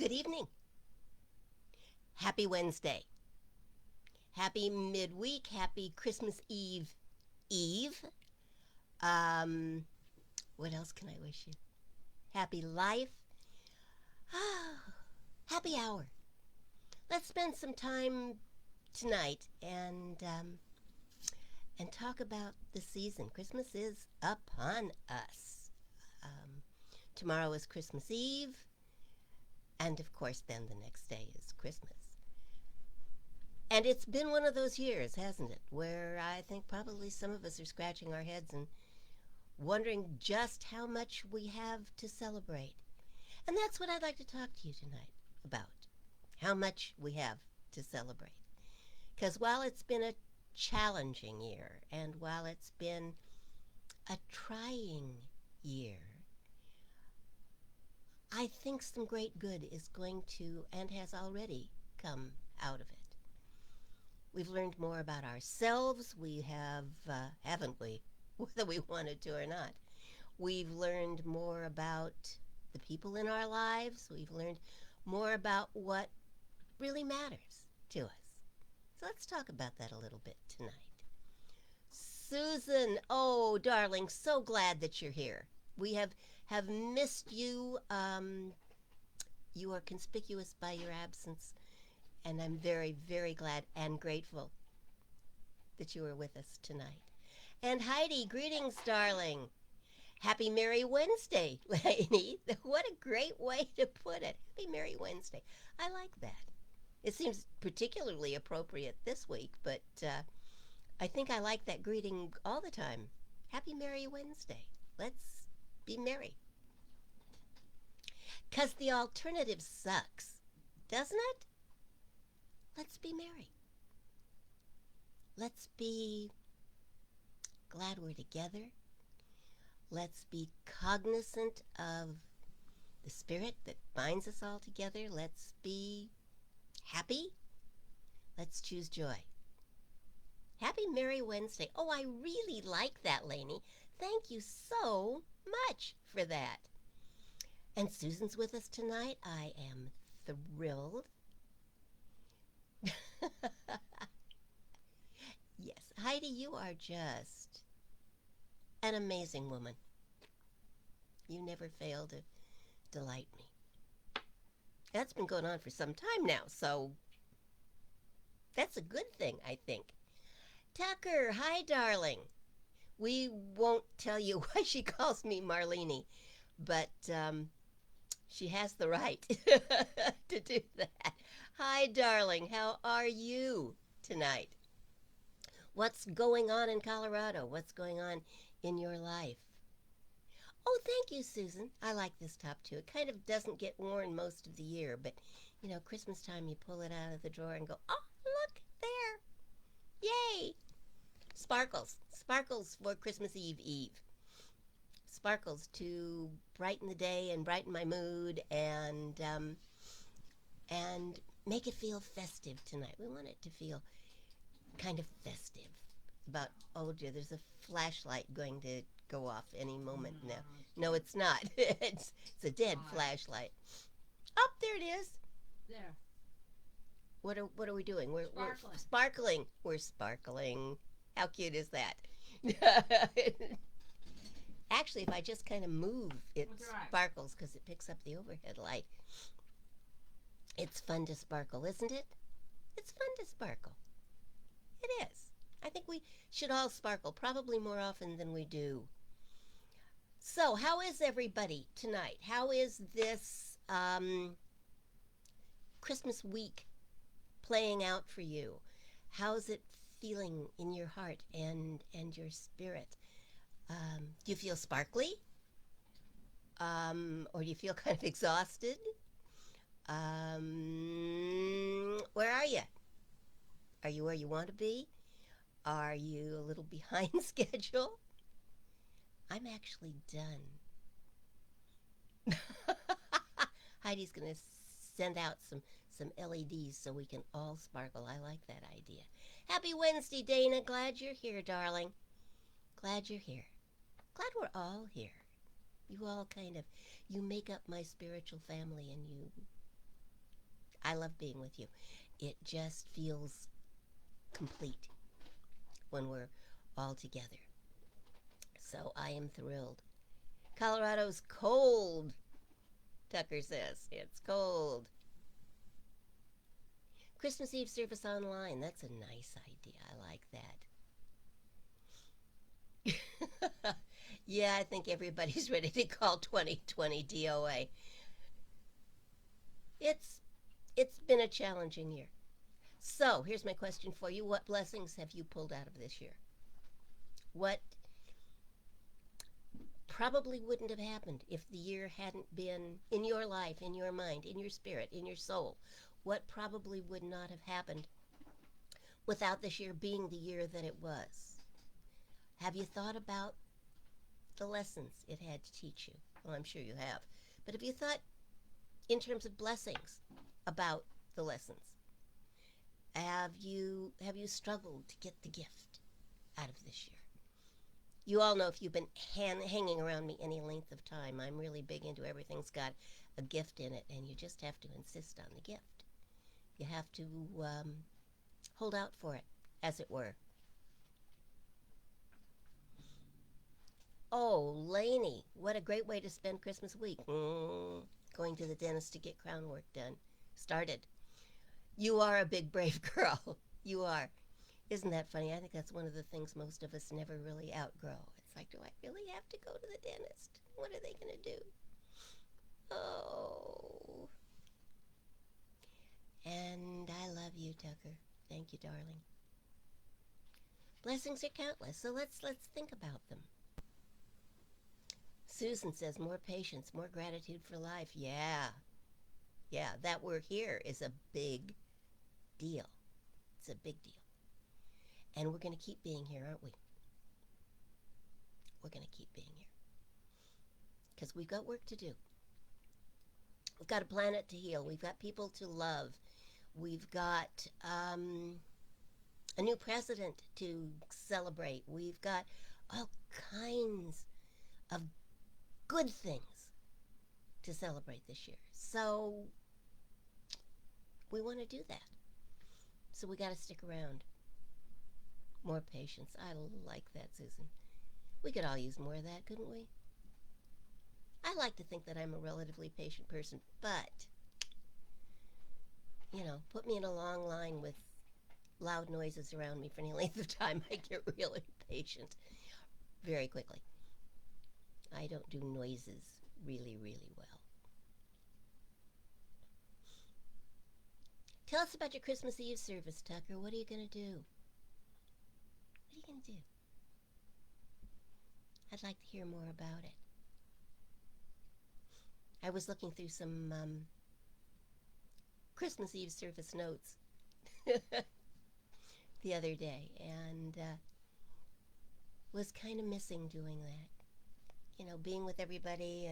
Good evening. Happy Wednesday. Happy midweek. Happy Christmas Eve. Eve. Um, what else can I wish you? Happy life. Happy hour. Let's spend some time tonight and talk about the season. Christmas is upon us. Um, Tomorrow is Christmas Eve, and of course, then the next day is Christmas. And it's been one of those years, hasn't it, where I think probably some of us are scratching our heads and wondering just how much we have to celebrate. And that's what I'd like to talk to you tonight about, how much we have to celebrate. Because while it's been a challenging year and while it's been a trying year, I think some great good is going to and has already come out of it. We've learned more about ourselves. We have, haven't we? Whether we wanted to or not. We've learned more about the people in our lives. We've learned more about what really matters to us. So let's talk about that a little bit tonight. Susan, oh, darling, so glad that you're here. We have missed you. You are conspicuous by your absence, and I'm very, very glad and grateful that you are with us tonight. And Heidi, greetings, darling. Happy Merry Wednesday, lady. What a great way to put it. Happy Merry Wednesday. I like that. It seems particularly appropriate this week, but I think I like that greeting all the time. Happy Merry Wednesday. Let's be merry. Because the alternative sucks, doesn't it? Let's be merry. Let's be glad we're together. Let's be cognizant of the spirit that binds us all together. Let's be happy. Let's choose joy. Happy Merry Wednesday. Oh, I really like that, Lainey. Thank you so much for that. And Susan's with us tonight. I am thrilled. Yes, Heidi, you are just an amazing woman. You never fail to delight me. That's been going on for some time now, so that's a good thing, I think. Tucker, hi, darling. We won't tell you why she calls me Marlene, but she has the right to do that. Hi, darling. How are you tonight? What's going on in Colorado? What's going on in your life? Oh, thank you, Susan. I like this top too. It kind of doesn't get worn most of the year, but, you know, Christmas time you pull it out of the drawer and go, oh, look there. Yay. Sparkles. Sparkles for Christmas Eve. Sparkles to brighten the day and brighten my mood and make it feel festive tonight. We want it to feel kind of festive. About, oh dear, there's a flashlight going to go off any moment now. No, it's not. it's a dead flashlight. Oh, there it is. There. What are we doing? We're Sparkling. We're sparkling. How cute is that? Actually, if I just kind of move, it sparkles because it picks up the overhead light. It's fun to sparkle, isn't it? It's fun to sparkle. It is. I think we should all sparkle, probably more often than we do. So, how is everybody tonight? How is this Christmas week playing out for you? How's it feeling in your heart and your spirit? Do you feel sparkly? Or do you feel kind of exhausted? Where are you? Are you where you want to be? Are you a little behind schedule? I'm actually done. Heidi's going to send out some LEDs so we can all sparkle. I like that idea. Happy Wednesday, Dana. Glad you're here, darling. Glad you're here. Glad we're all here. You all you make up my spiritual family, and I love being with you. It just feels complete when we're all together. So I am thrilled. Colorado's cold, Tucker says. It's cold. Christmas Eve service online. That's a nice idea. I like that. Yeah, I think everybody's ready to call 2020 DOA. It's it's been a challenging year. So, here's my question for you. What blessings have you pulled out of this year? What probably wouldn't have happened if the year hadn't been in your life, in your mind, in your spirit, in your soul? What probably would not have happened without this year being the year that it was? Have you thought about the lessons it had to teach you? Well, I'm sure you have. But have you thought in terms of blessings about the lessons? Have you struggled to get the gift out of this year? You all know if you've been hanging around me any length of time, I'm really big into everything's got a gift in it, and you just have to insist on the gift. You have to hold out for it, as it were. Oh, Laney, what a great way to spend Christmas week. Going to the dentist to get crown work done. Started. You are a big, brave girl. You are. Isn't that funny? I think that's one of the things most of us never really outgrow. It's like, do I really have to go to the dentist? What are they going to do? Oh. And I love you, Tucker. Thank you, darling. Blessings are countless, so let's think about them. Susan says more patience, more gratitude for life. Yeah. Yeah, that we're here is a big deal. It's a big deal. And we're going to keep being here, aren't we? We're going to keep being here. Because we've got work to do. We've got a planet to heal. We've got people to love. We've got a new president to celebrate. We've got all kinds of good things to celebrate this year. So we want to do that. So we got to stick around. More patience. I like that, Susan. We could all use more of that, couldn't we? I like to think that I'm a relatively patient person, but, put me in a long line with loud noises around me for any length of time, I get really impatient very quickly. I don't do noises really, really well. Tell us about your Christmas Eve service, Tucker. What are you going to do? What are you going to do? I'd like to hear more about it. I was looking through some Christmas Eve service notes the other day, and was kind of missing doing that. Being with everybody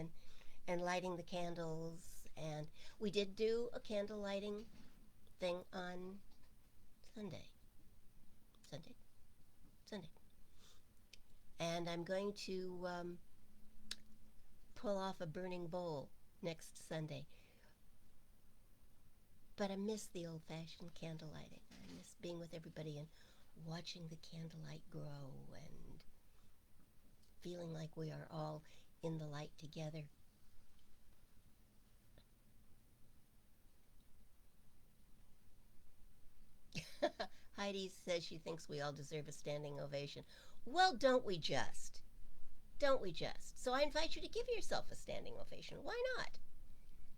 and lighting the candles. And we did do a candle lighting thing on Sunday. And I'm going to pull off a burning bowl next Sunday. But I miss the old-fashioned candle lighting. I miss being with everybody and watching the candlelight grow and feeling like we are all in the light together. Heidi says she thinks we all deserve a standing ovation. Well, don't we just? Don't we just? So I invite you to give yourself a standing ovation. Why not?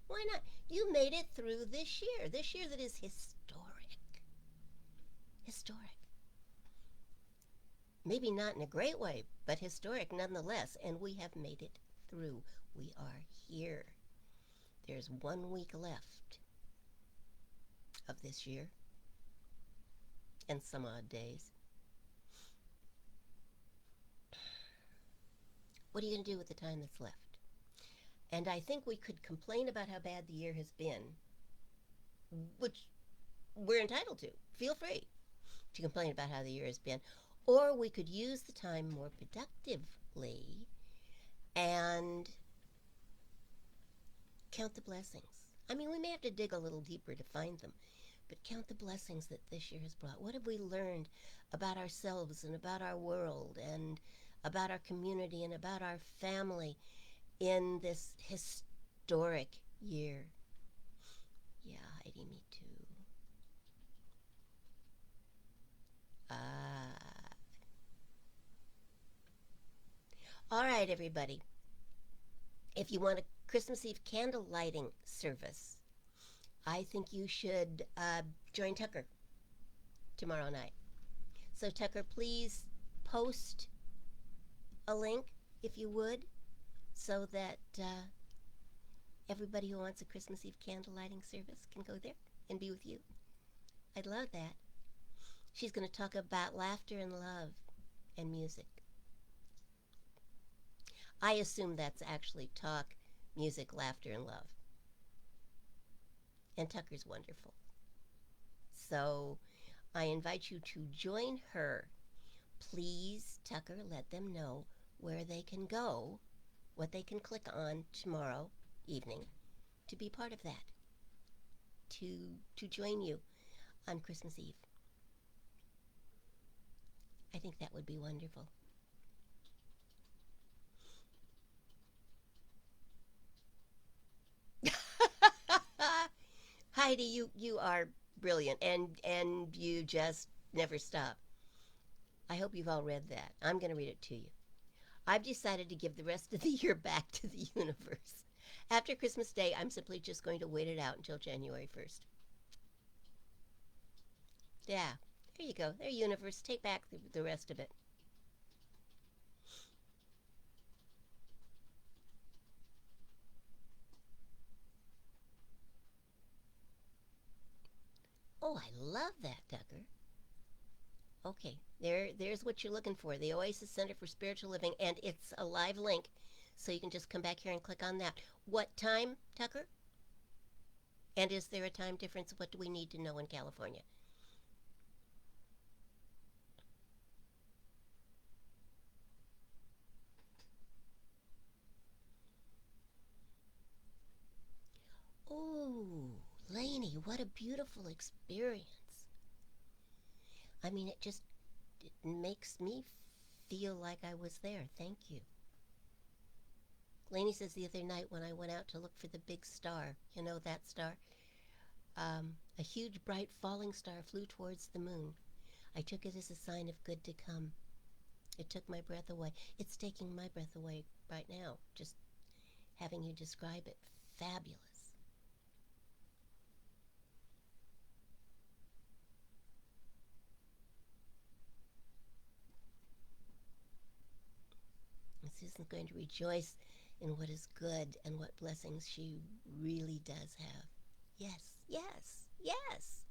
Why not? You made it through this year that is historic. Historic. Maybe not in a great way, but historic nonetheless. And we have made it through. We are here. There's 1 week left of this year and some odd days. What are you going to do with the time that's left? And I think we could complain about how bad the year has been, which we're entitled to. Feel free to complain about how the year has been. Or we could use the time more productively and count the blessings. I mean, we may have to dig a little deeper to find them, but count the blessings that this year has brought. What have we learned about ourselves and about our world and about our community and about our family in this historic year? Yeah, Heidi, me too. Ah. All right, everybody. If you want a Christmas Eve candle lighting service, I think you should join Tucker tomorrow night. So, Tucker, please post a link, if you would, so that everybody who wants a Christmas Eve candle lighting service can go there and be with you. I'd love that. She's going to talk about laughter and love and music. I assume that's actually talk, music, laughter, and love. And Tucker's wonderful. So I invite you to join her. Please, Tucker, let them know where they can go, what they can click on tomorrow evening to be part of that, to join you on Christmas Eve. I think that would be wonderful. Heidi, you are brilliant, and you just never stop. I hope you've all read that. I'm going to read it to you. I've decided to give the rest of the year back to the universe. After Christmas Day, I'm simply just going to wait it out until January 1st. Yeah, there you go. There, universe. Take back the rest of it. Oh, I love that, Tucker. Okay, there's what you're looking for. The Oasis Center for Spiritual Living, and it's a live link, so you can just come back here and click on that. What time, Tucker? And is there a time difference? What do we need to know in California? Oh, Lainey, what a beautiful experience. I mean, it makes me feel like I was there. Thank you. Lainey says the other night when I went out to look for the big star, you know that star? A huge, bright, falling star flew towards the moon. I took it as a sign of good to come. It took my breath away. It's taking my breath away right now, just having you describe it. Fabulous. And Susan's going to rejoice in what is good and what blessings she really does have. Yes, yes, yes.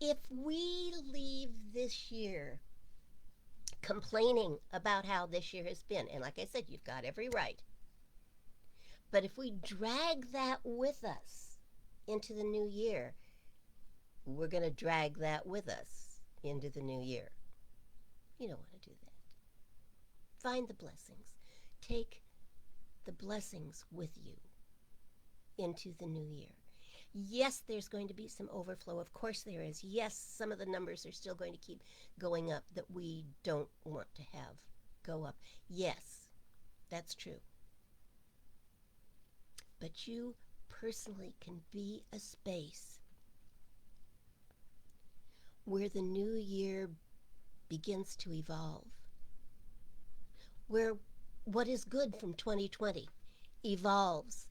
If we leave this year complaining about how this year has been, and like I said, you've got every right, but if we drag that with us into the new year, we're going to drag that with us into the new year. You don't want to do that. Find the blessings. Take the blessings with you into the new year. Yes, there's going to be some overflow. Of course there is. Yes, some of the numbers are still going to keep going up that we don't want to have go up. Yes, that's true. But you personally can be a space where the new year begins to evolve, where what is good from 2020 evolves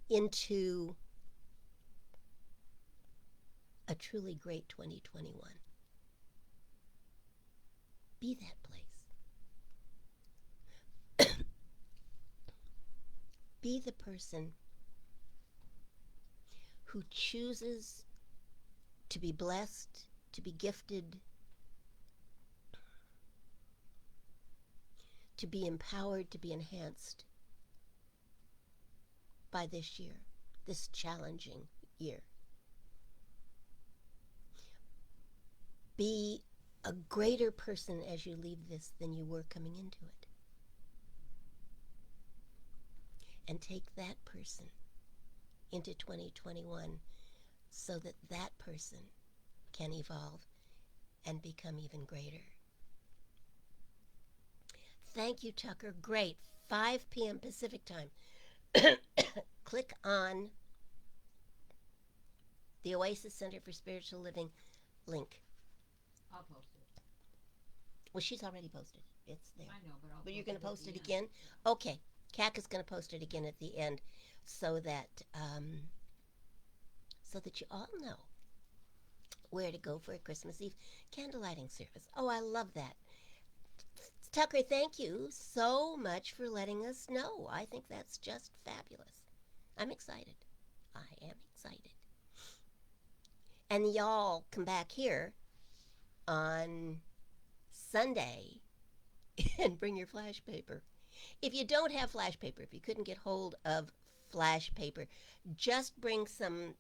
into a truly great 2021. Be that place. Be the person who chooses to be blessed, to be gifted, to be empowered, to be enhanced by this year, this challenging year. Be a greater person as you leave this than you were coming into it. and take that person into 2021 so that that person can evolve and become even greater. Thank you, Tucker. Great. 5 p.m. Pacific time. Click on the Oasis Center for Spiritual Living link. I'll post it. Well, she's already posted it. It's there. I know, But you're going to post it at the again? end. Okay. Kat is going to post it again at the end so that you all know where to go for a Christmas Eve candlelighting service. Oh, I love that. Tucker, thank you so much for letting us know. I think that's just fabulous. I'm excited. I am excited. And y'all come back here on Sunday and bring your flash paper. If you don't have flash paper, if you couldn't get hold of flash paper, just bring some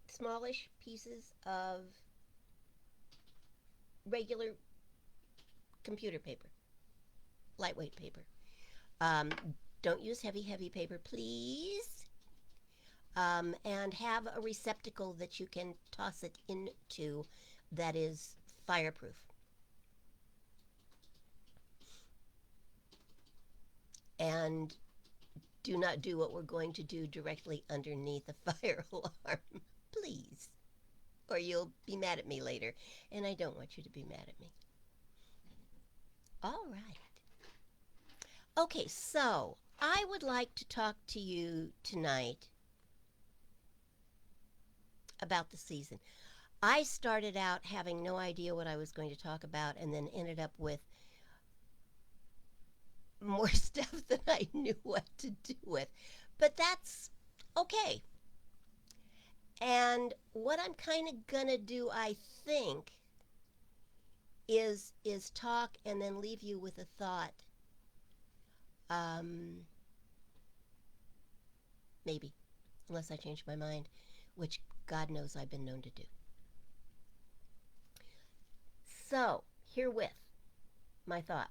smallish pieces of regular computer paper, lightweight paper. Um, don't use heavy paper, please. And have a receptacle that you can toss it into that is fireproof. And do not do what we're going to do directly underneath a fire alarm, please. Or you'll be mad at me later, and I don't want you to be mad at me. All right. Okay, so I would like to talk to you tonight about the season. I started out having no idea what I was going to talk about and then ended up with more stuff than I knew what to do with. But that's okay. And what I'm kind of going to do, I think, is talk and then leave you with a thought. Maybe, unless I change my mind, which God knows I've been known to do. So, herewith, my thoughts.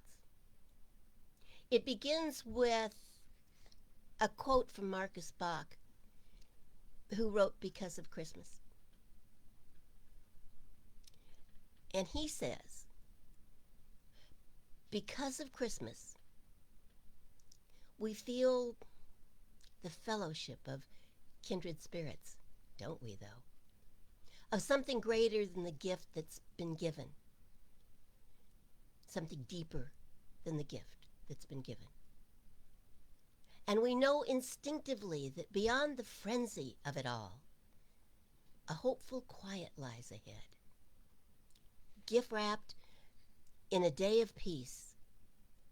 It begins with a quote from Marcus Bach, who wrote Because of Christmas. And he says, because of Christmas, we feel the fellowship of kindred spirits, don't we, though? Of something greater than the gift that's been given. Something deeper than the gift that's been given. And we know instinctively that beyond the frenzy of it all, a hopeful quiet lies ahead. Gift wrapped in a day of peace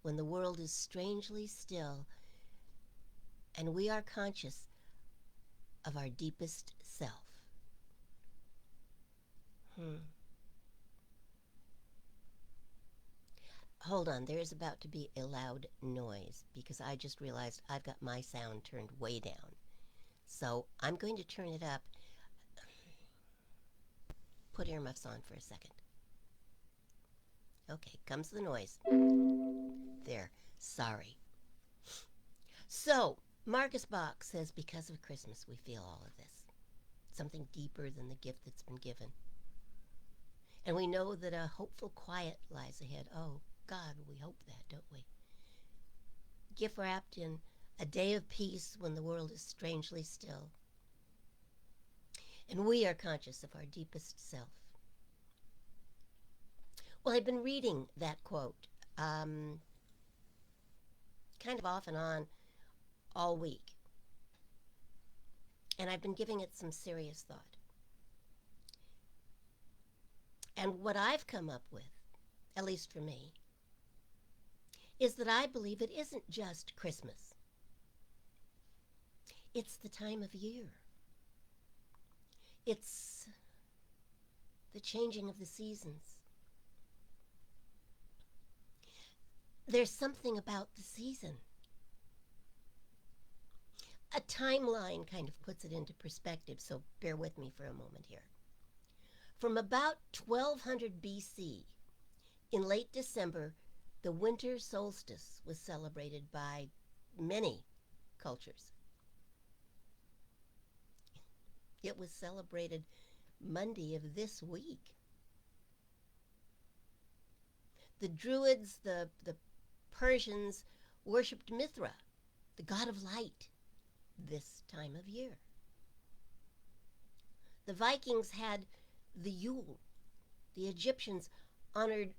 when the world is strangely still and we are conscious of our deepest self. Hold on, there is about to be a loud noise because I just realized I've got my sound turned way down. So I'm going to turn it up. Put earmuffs on for a second. Okay, comes the noise. There, sorry. So, Marcus Bach says, because of Christmas we feel all of this. Something deeper than the gift that's been given. And we know that a hopeful quiet lies ahead. Oh, God, we hope that, don't we? Gift wrapped in a day of peace when the world is strangely still. And we are conscious of our deepest self. Well, I've been reading that quote kind of off and on all week. And I've been giving it some serious thought. And what I've come up with, at least for me, is that I believe it isn't just Christmas. It's the time of year. It's the changing of the seasons. There's something about the season. A timeline kind of puts it into perspective, so bear with me for a moment here. From about 1200 BC, in late December, the winter solstice was celebrated by many cultures. It was celebrated Monday of this week. The Druids, the Persians, worshipped Mithra, the god of light, this time of year. The Vikings had the Yule. The Egyptians honored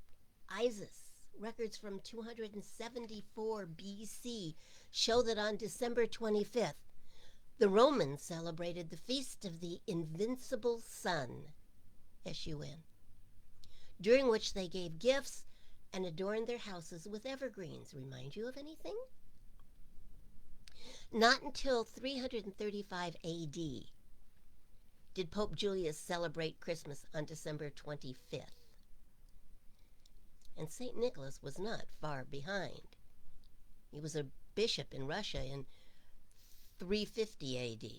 Isis. Records from 274 BC show that on December 25th, the Romans celebrated the Feast of the Invincible Sun, S-U-N, during which they gave gifts and adorned their houses with evergreens. Remind you of anything? Not until 335 AD did Pope Julius celebrate Christmas on December 25th. And St. Nicholas was not far behind. He was a bishop in Russia in 350 AD.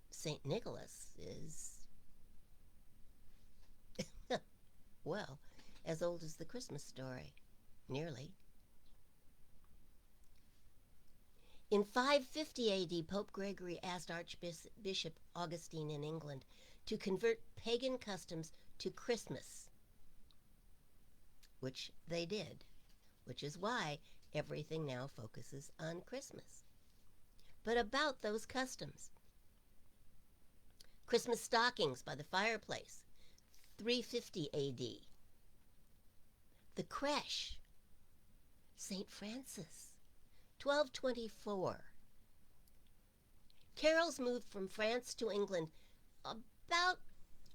St. Nicholas is, well, as old as the Christmas story, nearly. In 550 AD, Pope Gregory asked Archbishop Augustine in England to convert pagan customs to Christmas, which they did, which is why everything now focuses on Christmas. But about those customs. Christmas stockings by the fireplace, 350 AD. The creche, St. Francis, 1224. Carols moved from France to England about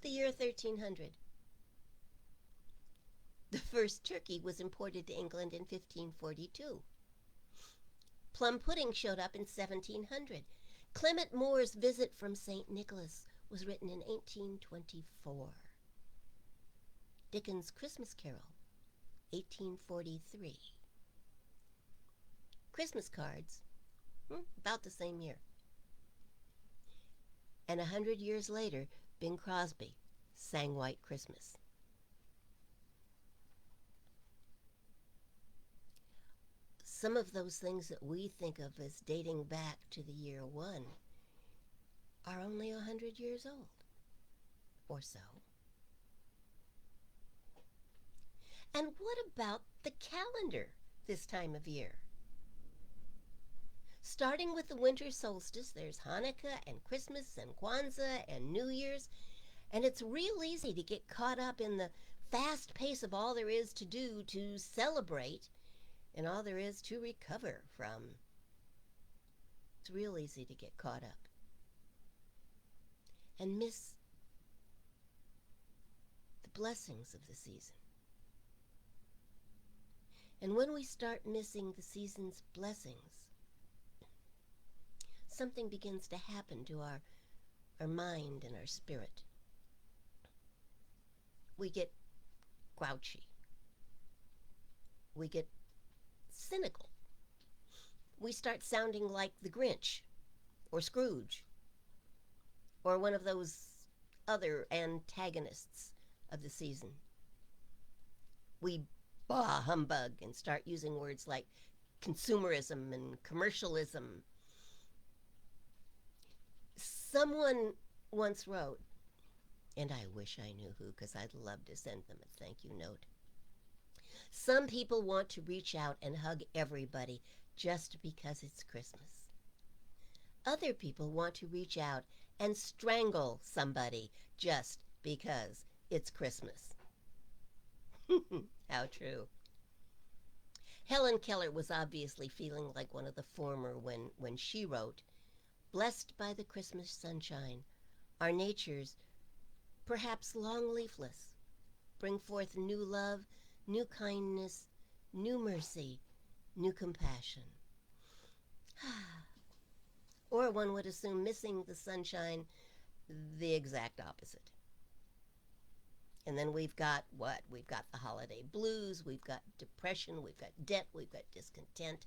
the year 1300. The first turkey was imported to England in 1542. Plum pudding showed up in 1700. Clement Moore's Visit from St. Nicholas was written in 1824. Dickens' Christmas Carol, 1843. Christmas cards, about the same year. And 100 years later, Bing Crosby sang White Christmas. Some of those things that we think of as dating back to the year one are only 100 years old, or so. And what about the calendar this time of year? Starting with the winter solstice, there's Hanukkah and Christmas and Kwanzaa and New Year's, and it's real easy to get caught up in the fast pace of all there is to do to celebrate and all there is to recover from. It's real easy to get caught up and miss the blessings of the season. And when we start missing the season's blessings, something begins to happen to our mind and our spirit. We get grouchy. We get cynical. We start sounding like the Grinch or Scrooge or one of those other antagonists of the season. We bah humbug and start using words like consumerism and commercialism. Someone once wrote, and I wish I knew who because I'd love to send them a thank you note. Some people want to reach out and hug everybody just because it's Christmas. Other people want to reach out and strangle somebody just because it's Christmas. How true. Helen Keller was obviously feeling like one of the former when she wrote, "Blessed by the Christmas sunshine, our natures, perhaps long leafless, bring forth new love, new kindness, new mercy, new compassion." Or one would assume missing the sunshine, the exact opposite. And then we've got what? We've got the holiday blues, we've got depression, we've got debt, we've got discontent.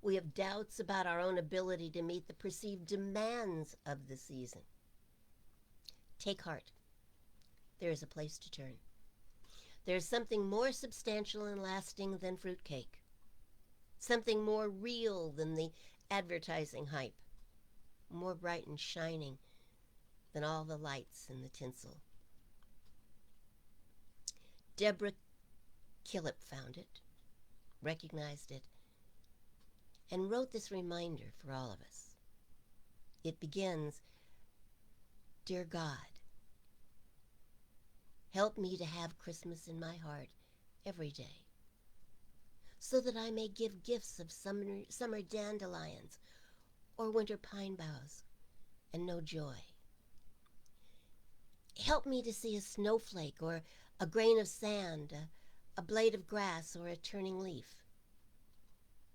We have doubts about our own ability to meet the perceived demands of the season. Take heart. There is a place to turn. There's something more substantial and lasting than fruitcake. Something more real than the advertising hype, more bright and shining than all the lights and the tinsel. Deborah Killip found it, recognized it, and wrote this reminder for all of us. It begins, "Dear God, help me to have Christmas in my heart every day, so that I may give gifts of summer dandelions or winter pine boughs and know joy. Help me to see a snowflake or a grain of sand, a blade of grass or a turning leaf,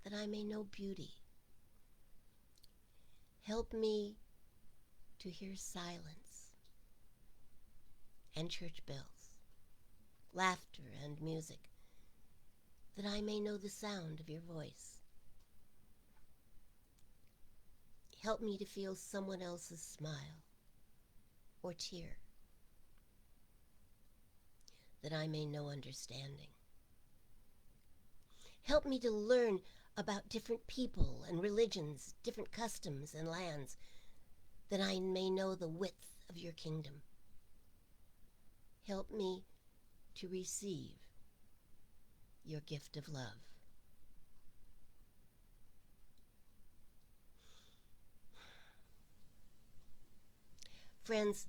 that I may know beauty. Help me to hear silence and church bells, laughter and music, that I may know the sound of your voice. Help me to feel someone else's smile or tear, that I may know understanding. Help me to learn about different people and religions, different customs and lands, that I may know the width of your kingdom. Help me to receive your gift of love." Friends,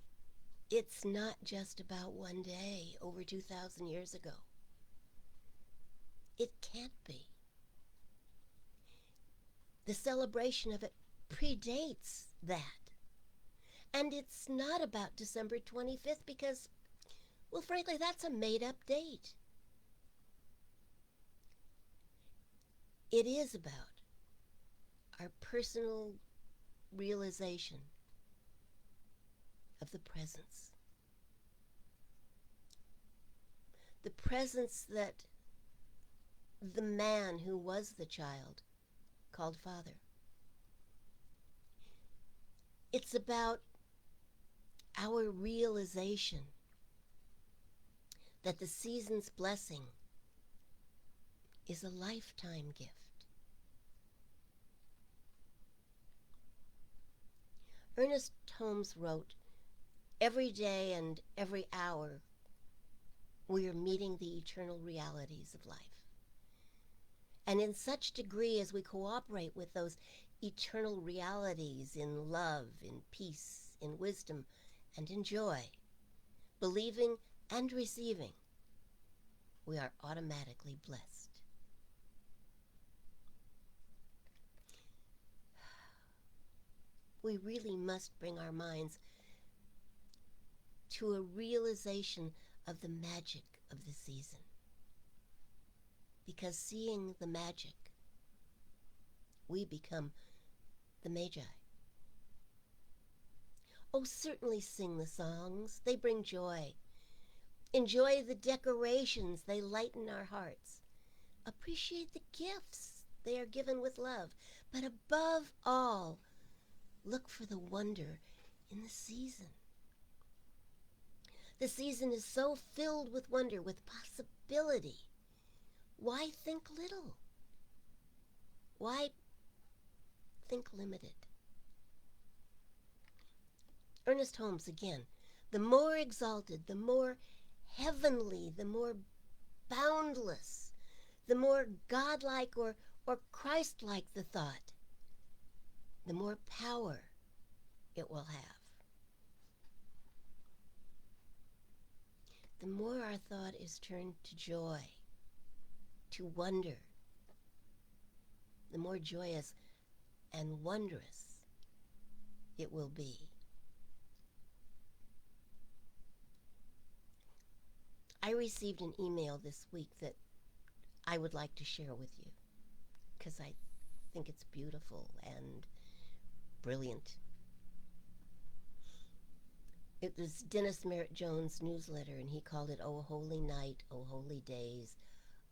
it's not just about one day over 2,000 years ago. It can't be. The celebration of it predates that. And it's not about December 25th because, well, frankly, that's a made-up date. It is about our personal realization of the presence. The presence that the man who was the child called Father. It's about our realization that the season's blessing is a lifetime gift. Ernest Holmes wrote, "Every day and every hour we are meeting the eternal realities of life. And in such degree as we cooperate with those eternal realities in love, in peace, in wisdom, and in joy, believing and receiving, we are automatically blessed." We really must bring our minds to a realization of the magic of the season. Because seeing the magic, we become the Magi. Oh, certainly sing the songs. They bring joy. Enjoy the decorations. They lighten our hearts. Appreciate the gifts. They are given with love. But above all, look for the wonder in the season. The season is so filled with wonder, with possibility. Why think little? Why think limited? Ernest Holmes again, "The more exalted, the more heavenly, the more boundless, the more godlike or Christ-like the thought, the more power it will have." The more our thought is turned to joy, to wonder, the more joyous and wondrous it will be. I received an email this week that I would like to share with you because I think it's beautiful and brilliant. It was Dennis Merritt Jones' newsletter, and he called it "Oh Holy Night, Oh Holy Days,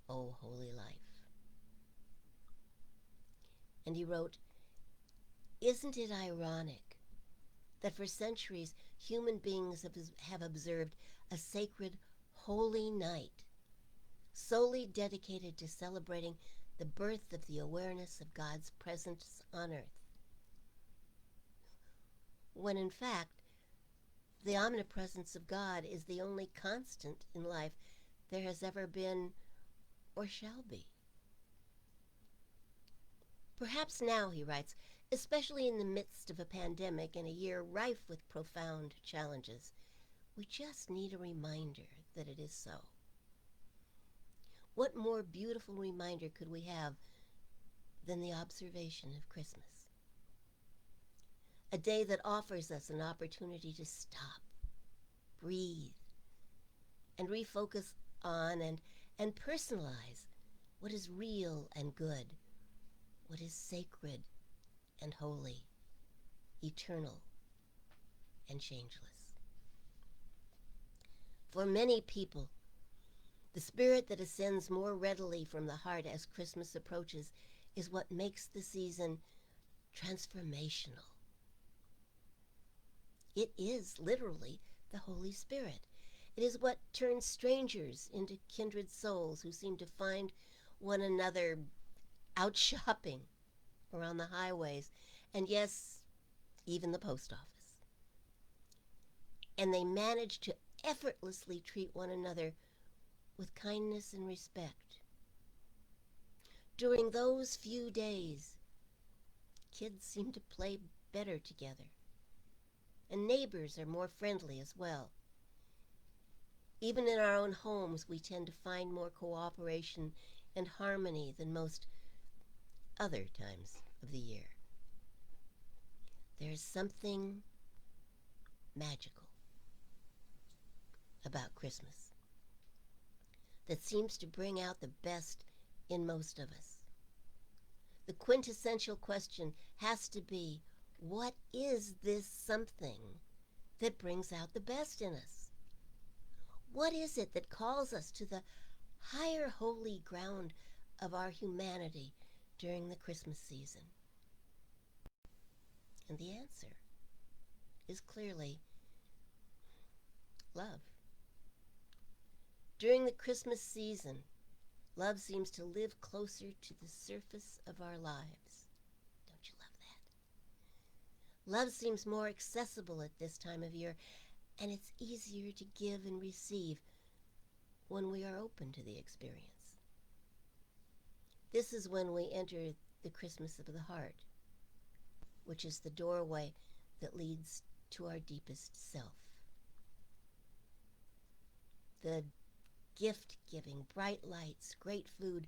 Oh Holy Life." And he wrote, "Isn't it ironic that for centuries human beings have observed a sacred holy night solely dedicated to celebrating the birth of the awareness of God's presence on earth, when in fact, the omnipresence of God is the only constant in life there has ever been or shall be. Perhaps now, he writes, especially in the midst of a pandemic and a year rife with profound challenges, we just need a reminder that it is so. What more beautiful reminder could we have than the observation of Christmas? A day that offers us an opportunity to stop, breathe, and refocus on and personalize what is real and good, what is sacred and holy, eternal and changeless. For many people, the spirit that ascends more readily from the heart as Christmas approaches is what makes the season transformational. It is literally the Holy Spirit. It is what turns strangers into kindred souls who seem to find one another out shopping or on the highways, and yes, even the post office. And they manage to effortlessly treat one another with kindness and respect. During those few days, kids seem to play better together, and neighbors are more friendly as well. Even in our own homes, we tend to find more cooperation and harmony than most other times of the year. There is something magical about Christmas that seems to bring out the best in most of us. The quintessential question has to be, what is this something that brings out the best in us? What is it that calls us to the higher holy ground of our humanity during the Christmas season? And the answer is clearly love. During the Christmas season, love seems to live closer to the surface of our lives. Don't you love that? Love seems more accessible at this time of year, and it's easier to give and receive when we are open to the experience. This is when we enter the Christmas of the heart, which is the doorway that leads to our deepest self. The gift-giving, bright lights, great food,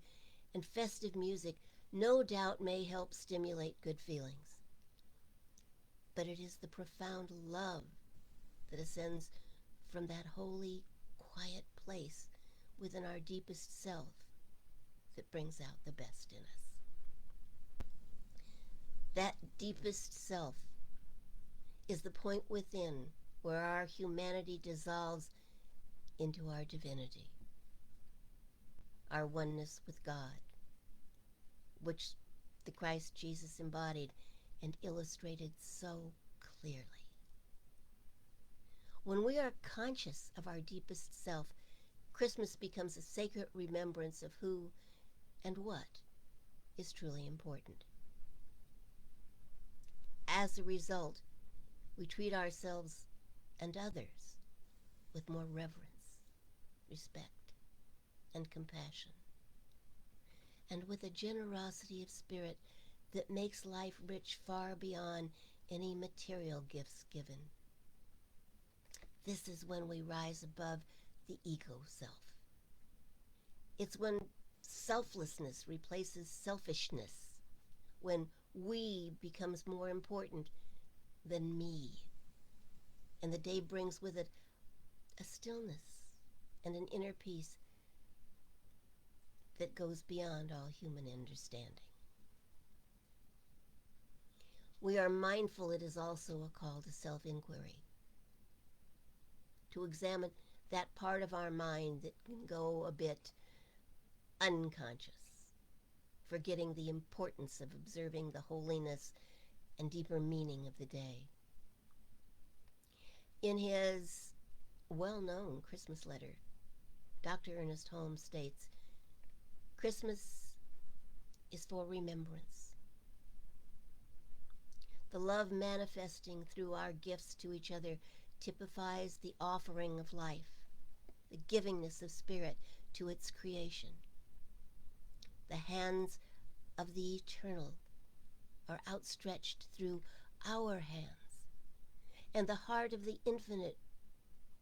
and festive music no doubt may help stimulate good feelings. But it is the profound love that ascends from that holy, quiet place within our deepest self that brings out the best in us. That deepest self is the point within where our humanity dissolves into our divinity, our oneness with God, which the Christ Jesus embodied and illustrated so clearly. When we are conscious of our deepest self, Christmas becomes a sacred remembrance of who and what is truly important. As a result, we treat ourselves and others with more reverence, respect, and compassion, and with a generosity of spirit that makes life rich far beyond any material gifts given. This is when we rise above the ego self. It's when selflessness replaces selfishness, when we becomes more important than me, and the day brings with it a stillness and an inner peace that goes beyond all human understanding. We are mindful it is also a call to self-inquiry, to examine that part of our mind that can go a bit unconscious, forgetting the importance of observing the holiness and deeper meaning of the day. In his well-known Christmas letter, Dr. Ernest Holmes states, "Christmas is for remembrance. The love manifesting through our gifts to each other typifies the offering of life, the givingness of spirit to its creation. The hands of the eternal are outstretched through our hands, and the heart of the infinite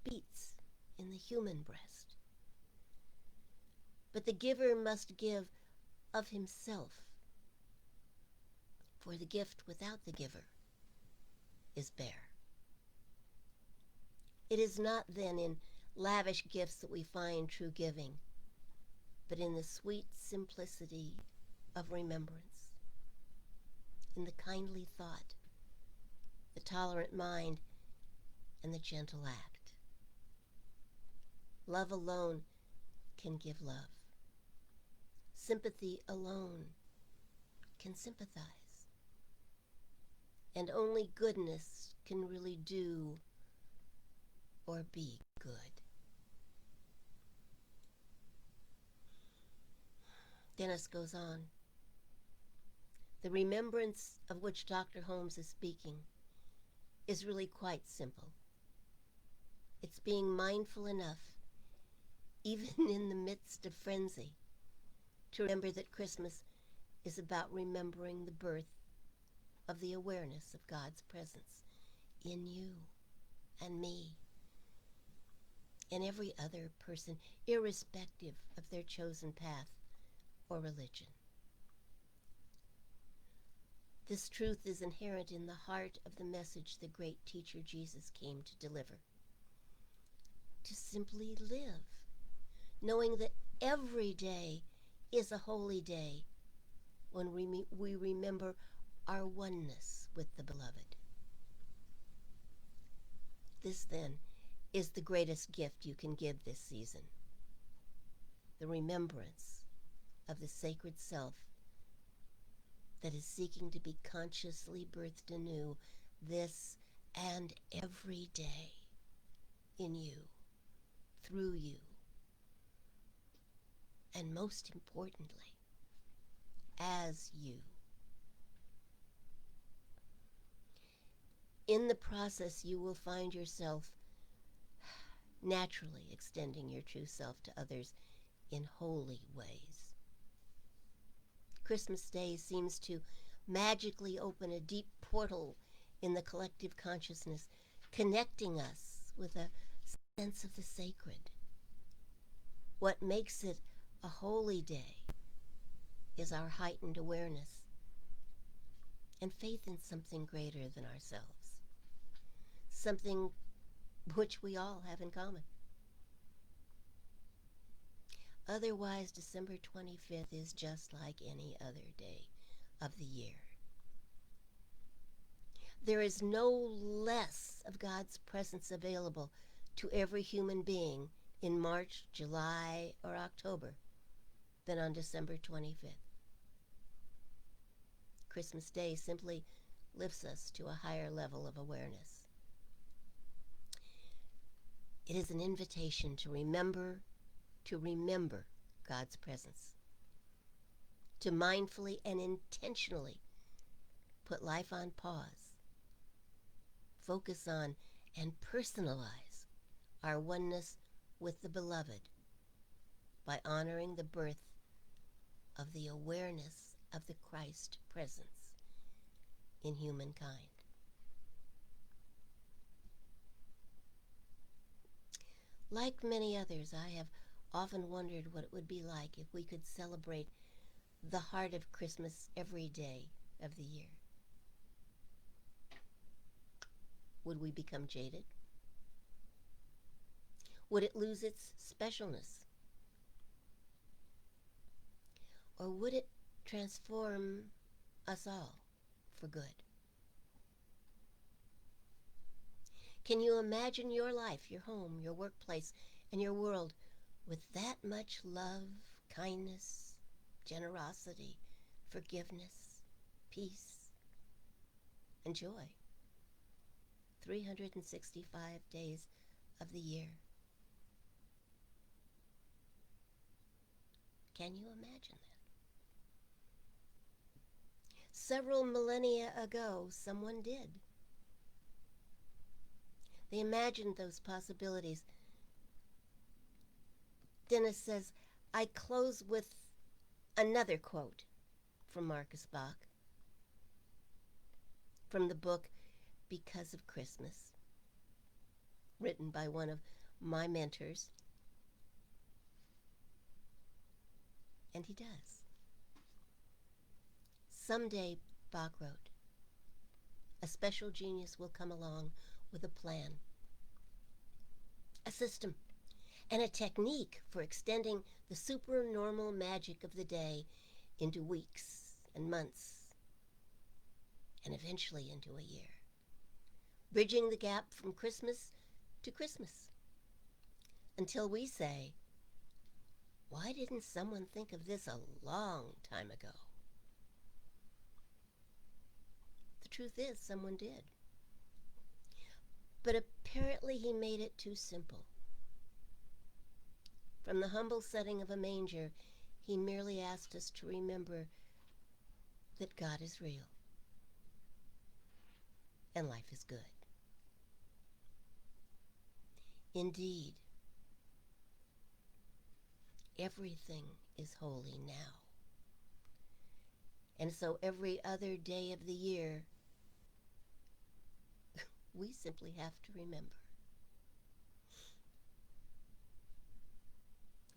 beats in the human breast. But the giver must give of himself, for the gift without the giver is bare. It is not then in lavish gifts that we find true giving, but in the sweet simplicity of remembrance, in the kindly thought, the tolerant mind, and the gentle act. Love alone can give love. Sympathy alone can sympathize. And only goodness can really do or be good. Dennis goes on. The remembrance of which Dr. Holmes is speaking is really quite simple. It's being mindful enough, even in the midst of frenzy, to remember that Christmas is about remembering the birth of the awareness of God's presence in you and me, and every other person, irrespective of their chosen path or religion. This truth is inherent in the heart of the message the great teacher Jesus came to deliver. To simply live, knowing that every day is a holy day when we remember our oneness with the beloved. This, then, is the greatest gift you can give this season. The remembrance of the sacred self that is seeking to be consciously birthed anew this and every day in you, through you, and most importantly, as you. In the process, you will find yourself naturally extending your true self to others in holy ways. Christmas Day seems to magically open a deep portal in the collective consciousness, connecting us with a sense of the sacred. What makes it a holy day is our heightened awareness and faith in something greater than ourselves, something which we all have in common. Otherwise, December 25th is just like any other day of the year. There is no less of God's presence available to every human being in March, July, or October than on December 25th. Christmas Day simply lifts us to a higher level of awareness. It is an invitation to remember God's presence, to mindfully and intentionally put life on pause, focus on and personalize our oneness with the beloved by honoring the birth of the awareness of the Christ presence in humankind. Like many others, I have often wondered what it would be like if we could celebrate the heart of Christmas every day of the year. Would we become jaded? Would it lose its specialness? Or would it transform us all for good? Can you imagine your life, your home, your workplace, and your world with that much love, kindness, generosity, forgiveness, peace, and joy? 365 days of the year. Can you imagine that? several millennia ago, someone did. They imagined those possibilities. Dennis says, I close with another quote from Marcus Bach from the book Because of Christmas, written by one of my mentors. And he does. Someday, Bach wrote, a special genius will come along with a plan, a system, and a technique for extending the supernormal magic of the day into weeks and months, and eventually into a year, bridging the gap from Christmas to Christmas, until we say, why didn't someone think of this a long time ago? The truth is, someone did. But apparently he made it too simple. From the humble setting of a manger, he merely asked us to remember that God is real and life is good. Indeed, everything is holy now. And so every other day of the year, we simply have to remember.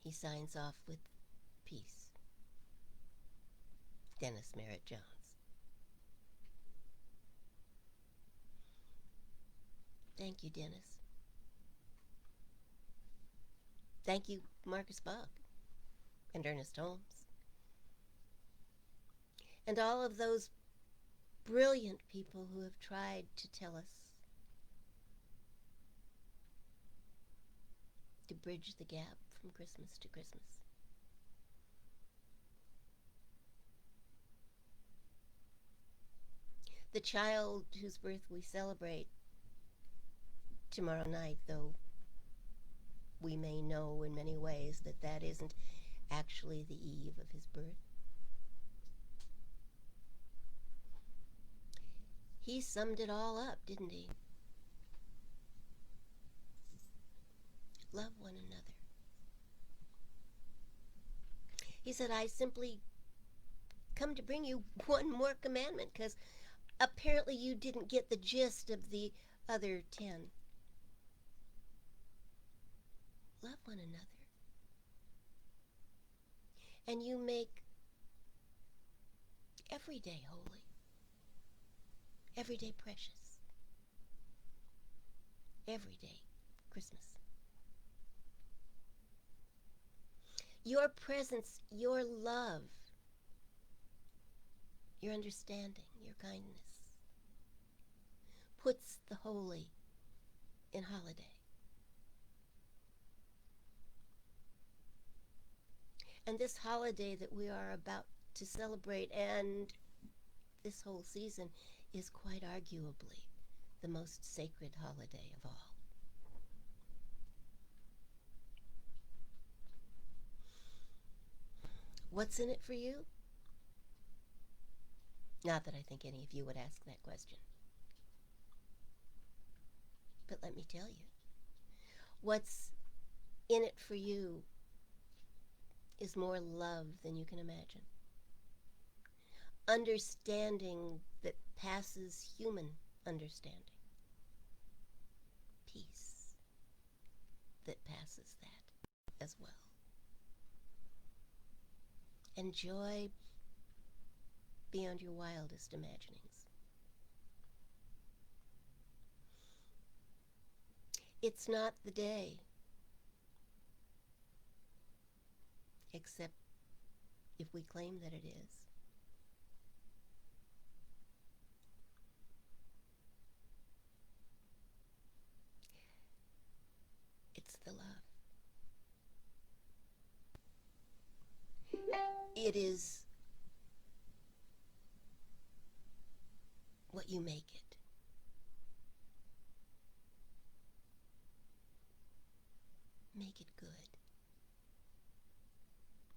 He signs off with peace. Dennis Merritt Jones. Thank you, Dennis. Thank you, Marcus Bach and Ernest Holmes. And all of those brilliant people who have tried to tell us to bridge the gap from Christmas to Christmas. The child whose birth we celebrate tomorrow night, though we may know in many ways that that isn't actually the eve of his birth. He summed it all up, didn't he? Love one another. He said, I simply come to bring you one more commandment, because apparently you didn't get the gist of the other 10. Love one another. And you make every day holy, every day precious, every day Christmas. Your presence, your love, your understanding, your kindness puts the holy in holiday. And this holiday that we are about to celebrate, and this whole season, is quite arguably the most sacred holiday of all. What's in it for you? Not that I think any of you would ask that question. But let me tell you, what's in it for you is more love than you can imagine. Understanding that passes human understanding. Peace that passes that as well. And joy beyond your wildest imaginings. It's not the day, except if we claim that it is. It's the love. It is what you make it. Make it good.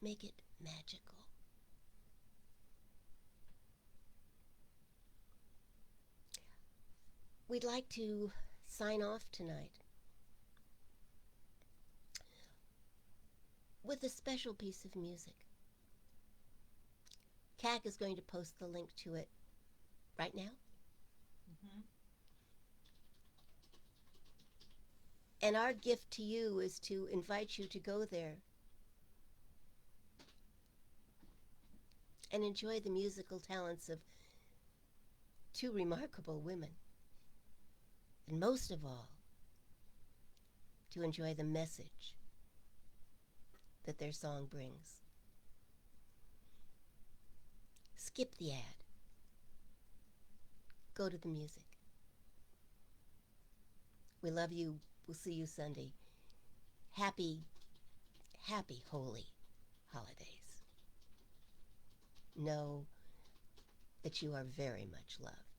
Make it magical. we'd like to sign off tonight with a special piece of music. Kat is going to post the link to it right now. Mm-hmm. And our gift to you is to invite you to go there and enjoy the musical talents of two remarkable women. And most of all, to enjoy the message that their song brings. Skip the ad. Go to the music. We love you. We'll see you Sunday. Happy, happy, holy holidays. Know that you are very much loved.